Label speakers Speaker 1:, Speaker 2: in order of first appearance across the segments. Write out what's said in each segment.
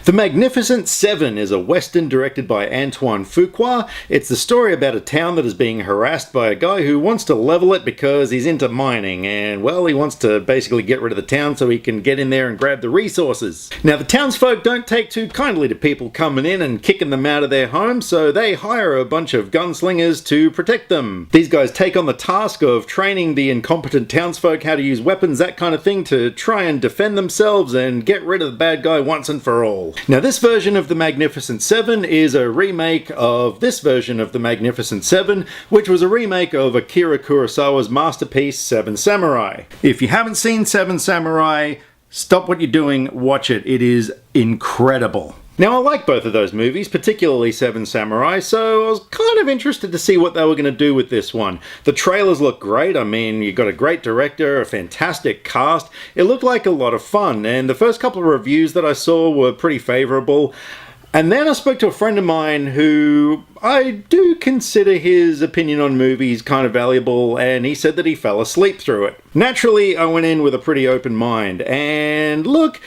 Speaker 1: The Magnificent Seven is a western directed by Antoine Fuqua. It's the story about a town that is being harassed by a guy who wants to level it because he's into mining, and well, he wants to basically get rid of the town so he can get in there and grab the resources. Now, the townsfolk don't take too kindly to people coming in and kicking them out of their homes, so they hire a bunch of gunslingers to protect them. These guys take on the task of training the incompetent townsfolk how to use weapons, that kind of thing, to try and defend themselves and get rid of the bad guy once and for all. Now, this version of The Magnificent Seven is a remake of this version of The Magnificent Seven, which was a remake of Akira Kurosawa's masterpiece, Seven Samurai. If you haven't seen Seven Samurai, stop what you're doing, watch it. It is incredible. Now, I like both of those movies, particularly Seven Samurai, so I was kind of interested to see what they were going to do with this one. The trailers look great. I mean, you've got a great director, a fantastic cast. It looked like a lot of fun, and the first couple of reviews that I saw were pretty favourable. And then I spoke to a friend of mine who I do consider his opinion on movies kind of valuable, and he said that he fell asleep through it. Naturally, I went in with a pretty open mind, and look,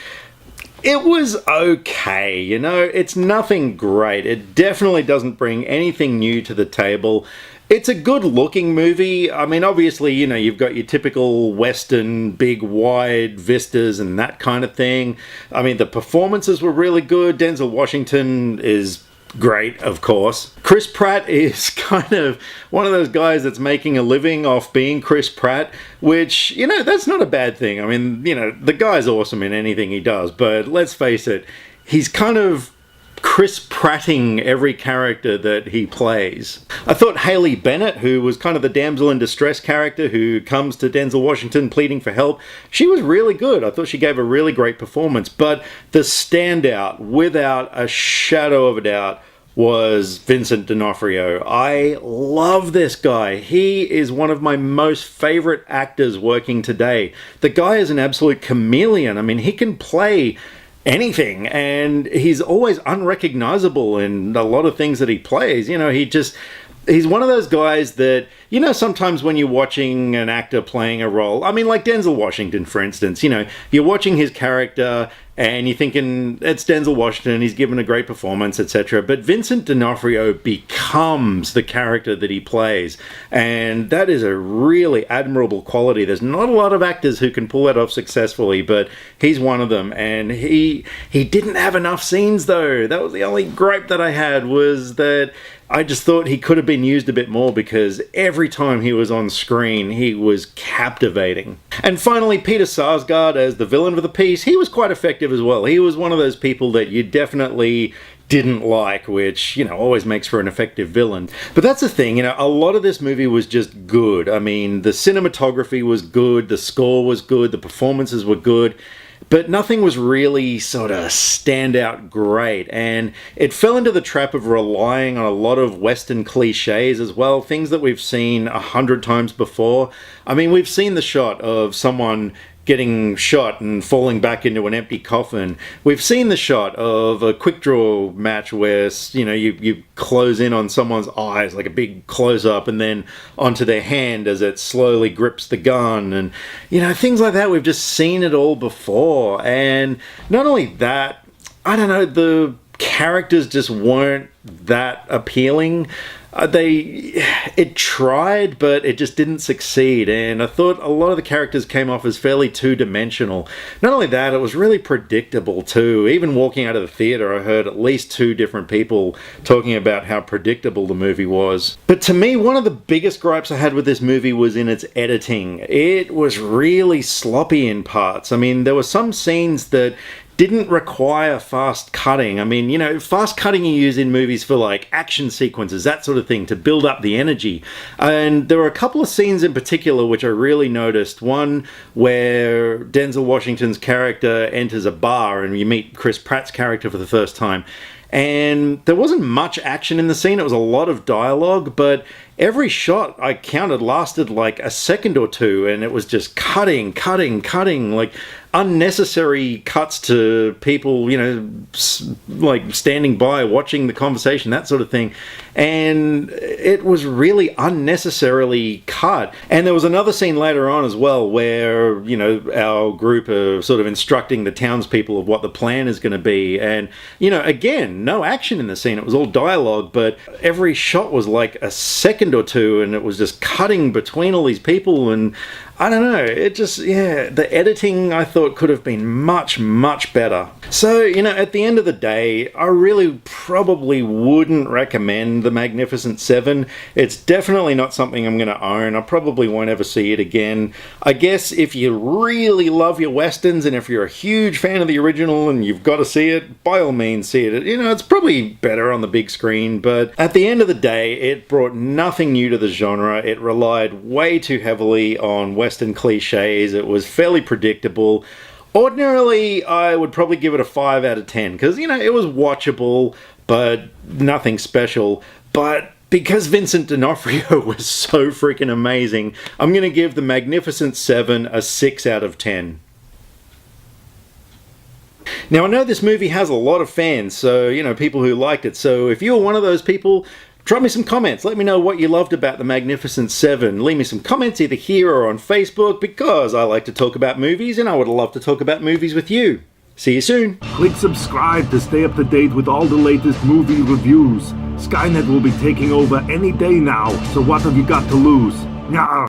Speaker 1: it was okay, you know, it's nothing great. It definitely doesn't bring anything new to the table. It's a good looking movie. I mean, obviously, you know, you've got your typical Western, big, wide vistas and that kind of thing. I mean, the performances were really good. Denzel Washington is great, of course. Chris Pratt is kind of one of those guys that's making a living off being Chris Pratt, which, you know, that's not a bad thing. I mean, you know, the guy's awesome in anything he does, but let's face it, he's kind of Chris Pratting every character that he plays. I thought Haley Bennett, who was kind of the damsel in distress character who comes to Denzel Washington pleading for help, she was really good. I thought she gave a really great performance, but the standout, without a shadow of a doubt, was Vincent D'Onofrio. I love this guy. He is one of my most favorite actors working today. The guy is an absolute chameleon. I mean, he can play anything, and he's always unrecognizable in a lot of things that he plays. You know, he's one of those guys that, you know, sometimes when you're watching an actor playing a role, I mean, like Denzel Washington, for instance, you know, you're watching his character and you're thinking, it's Denzel Washington, he's given a great performance, etc. But Vincent D'Onofrio becomes the character that he plays. And that is a really admirable quality. There's not a lot of actors who can pull that off successfully, but he's one of them. And he didn't have enough scenes, though. That was the only gripe that I had, was that I just thought he could have been used a bit more, because every time he was on screen, he was captivating. And finally, Peter Sarsgaard as the villain of the piece, he was quite effective as well. He was one of those people that you definitely didn't like, which, you know, always makes for an effective villain. But that's the thing, you know, a lot of this movie was just good. I mean, the cinematography was good, the score was good, the performances were good, but nothing was really sort of stand out great, and it fell into the trap of relying on a lot of Western cliches as well, things that we've seen 100 times before. I mean, we've seen the shot of someone getting shot and falling back into an empty coffin. We've seen the shot of a quick draw match where, you know, you close in on someone's eyes, like a big close up, and then onto their hand as it slowly grips the gun, and, you know, things like that. We've just seen it all before. And not only that, I don't know, the characters just weren't that appealing. It tried, but it just didn't succeed, and I thought a lot of the characters came off as fairly two-dimensional. Not only that, it was really predictable too. Even walking out of the theater, I heard at least 2 different people talking about how predictable the movie was. But to me, one of the biggest gripes I had with this movie was in its editing. It was really sloppy in parts. I mean, there were some scenes that didn't require fast cutting. I mean, you know, fast cutting you use in movies for like action sequences, that sort of thing, to build up the energy. And there were a couple of scenes in particular which I really noticed. One where Denzel Washington's character enters a bar and you meet Chris Pratt's character for the first time. And there wasn't much action in the scene. It was a lot of dialogue, but every shot I counted lasted like a second or two, and it was just cutting. Like, unnecessary cuts to people, you know, like standing by, watching the conversation, that sort of thing. And it was really unnecessarily cut. And there was another scene later on as well where, you know, our group are sort of instructing the townspeople of what the plan is going to be. And, you know, again, no action in the scene. It was all dialogue, but every shot was like a second or two, and it was just cutting between all these people. And I don't know, it just, yeah, the editing I thought could have been much, much better. So, you know, at the end of the day, I really probably wouldn't recommend The Magnificent Seven. It's definitely not something I'm going to own. I probably won't ever see it again. I guess if you really love your westerns and if you're a huge fan of the original and you've got to see it, by all means see it. You know, it's probably better on the big screen, but at the end of the day, it brought nothing new to the genre. It relied way too heavily on Western cliches. It was fairly predictable. Ordinarily, I would probably give it a 5 out of 10 because, you know, it was watchable, but nothing special. But because Vincent D'Onofrio was so freaking amazing, I'm going to give The Magnificent Seven a 6 out of 10. Now, I know this movie has a lot of fans, so, you know, people who liked it. So if you're one of those people, drop me some comments. Let me know what you loved about The Magnificent Seven. Leave me some comments either here or on Facebook because I like to talk about movies and I would love to talk about movies with you. See you soon.
Speaker 2: Click subscribe to stay up to date with all the latest movie reviews. Skynet will be taking over any day now, so what have you got to lose? Nyah.